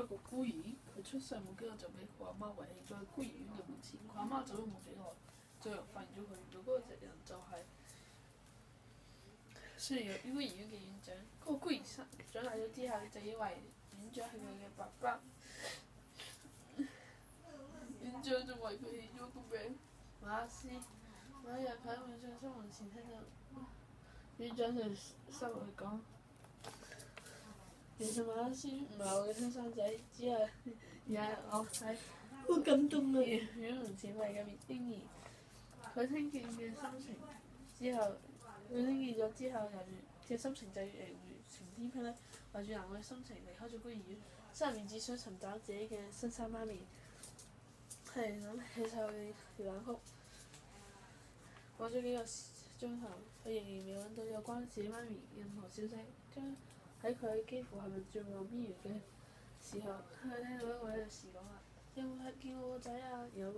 一個孤兒，佢出世冇幾耐就俾佢阿媽遺棄咗喺孤兒院嘅門前，佢阿媽走咗冇幾耐，最後發現咗佢，原來嗰個人就係雖然有孤兒院嘅院長，嗰個孤兒長大咗之後就以為院長係佢嘅爸爸，院長就為佢起咗個名馬斯。某一日佢喺院長出門前聽到院長對修女講：其實馬斯唔係我嘅親生仔，只係而係我喺好感動啊！院門前為嘅嬰兒，佢聽見嘅心情之後，佢聽見咗之後，猶如嘅心情就越嚟越晴天霹靂，懷住難過嘅心情離開咗孤兒院，心入面只想尋找自己嘅親生媽咪。係諗起晒佢嘅搖籃曲，過咗幾個鐘頭，佢仍然未揾到有關自己媽咪任何消息。喺佢幾乎係咪絕望邊緣嘅時候，佢聽到一個喺度時講話：有冇見過我個仔啊？然後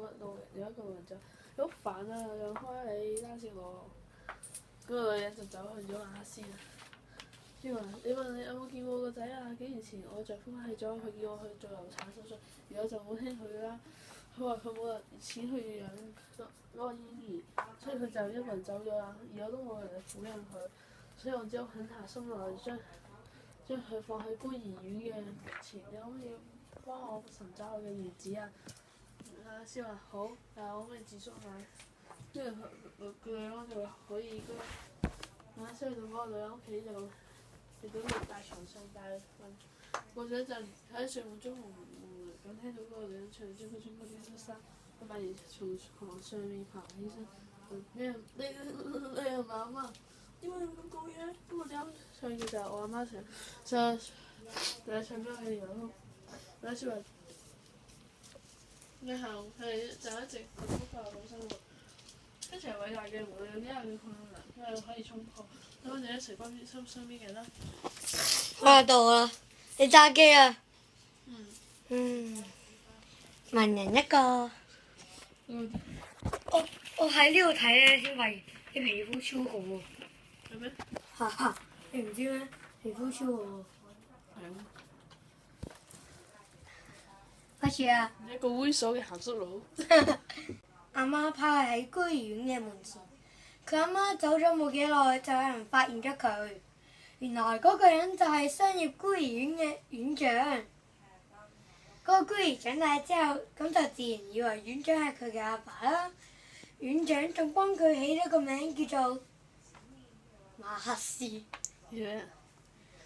有一個老人就：你好煩啊！讓開你，單食我。嗰個女人就走向咗馬斯啦。你問你有冇見過我個仔啊？幾年前我丈夫係咗，佢叫我去做流產手術，而我就冇聽佢啦。佢話佢冇錢去養嗰個嬰兒，所以佢就一個人走咗啦。而我都冇人嚟撫養佢，所以我只好狠下心來將佢放喺孤兒院嘅前。你可唔可以幫我尋找我嘅兒子啊？馬斯話好，但係我可唔可以自宿買？跟住佢女人就話可以嘅。馬斯去到嗰個女人屋企就跌到個大床上大瞓。過咗一陣喺睡夢中咁聽到嗰個女人唱將佢穿嗰件恤衫，佢突然從床上面爬起身，你係咪阿媽？點解你咁講嘢？咁我點唱嘅就係我阿媽唱，唱咗佢哋兩個，馬斯話：以後佢哋就一直幸福快樂咁生活。一齊偉大嘅無論幾大嘅困難，因為可以衝破。咁我哋一齊關於身邊嘅人啦。我喺度啊！你揸機啊？問人一個。我喺呢度睇咧，先發現你皮膚超好喎。係咩？哈哈！你唔知咩？皮膚超好喎。係啊。開始啊！一個猥瑣嘅鹹濕佬。阿媽趴喺孤兒院嘅門前，佢阿媽走咗冇幾耐，就有人發現咗佢。原來嗰個人就係商業孤兒院嘅院長。嗰個孤兒長大之後，咁就自然以為院長係佢嘅阿爸啦。院長仲幫佢起咗個名叫做馬克思。Yeah.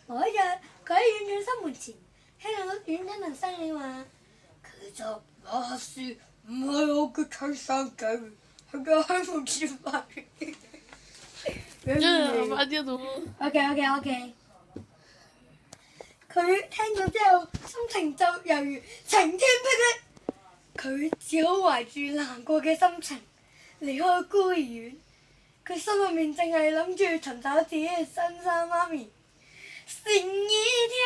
某一日，佢喺院長室門前聽到院長同聲音話：其實馬克思唔係我嘅親生仔，係個香港小白。OK。佢聽咗之後，心情就猶如晴天霹靂。佢只好懷住難過嘅心情離開孤兒院。佢心入面淨係諗住尋找自己嘅親生媽咪。成一條。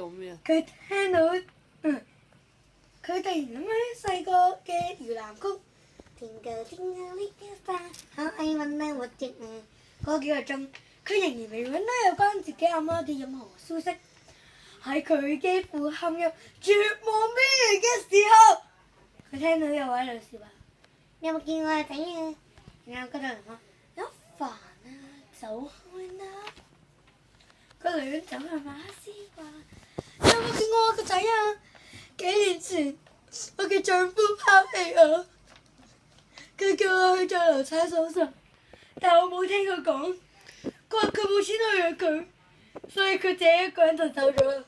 講咩啊？佢聽到，佢突然諗起細個嘅搖籃曲。好愛問你我隻嗰幾個鐘，佢仍然未揾到有關自己阿媽嘅任何消息。喺佢幾乎陷入絕望邊緣嘅時候，佢聽到有位女士話：你有冇見我個仔啊？然後嗰度人話：你好煩啊，走開啦！個女人走向馬斯話：你有冇見過我個仔啊？幾年前我嘅丈夫拋棄我，佢叫我去做流產手術，但我冇聽佢講，佢話佢冇錢去養佢，所以佢自己一個人就走咗啦。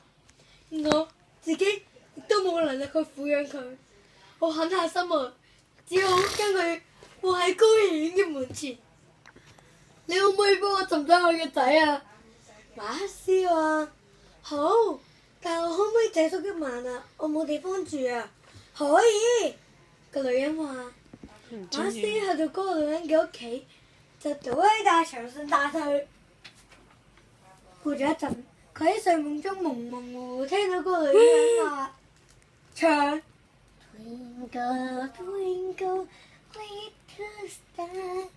我自己亦都冇能力去撫養佢，我狠下心來，只好將佢放喺孤兒院嘅門前。你可唔可以幫我尋找我嘅仔啊？馬斯話：好，但我可唔可以借宿一晚啊？我冇地方住啊。可以。個女人話：馬斯去到嗰個女人嘅屋企，就倒喺大牆上打佢。過咗一陣，佢喺睡夢中朦朦糊糊聽到嗰個女人話：唱。Twinkle, twinkle, little star。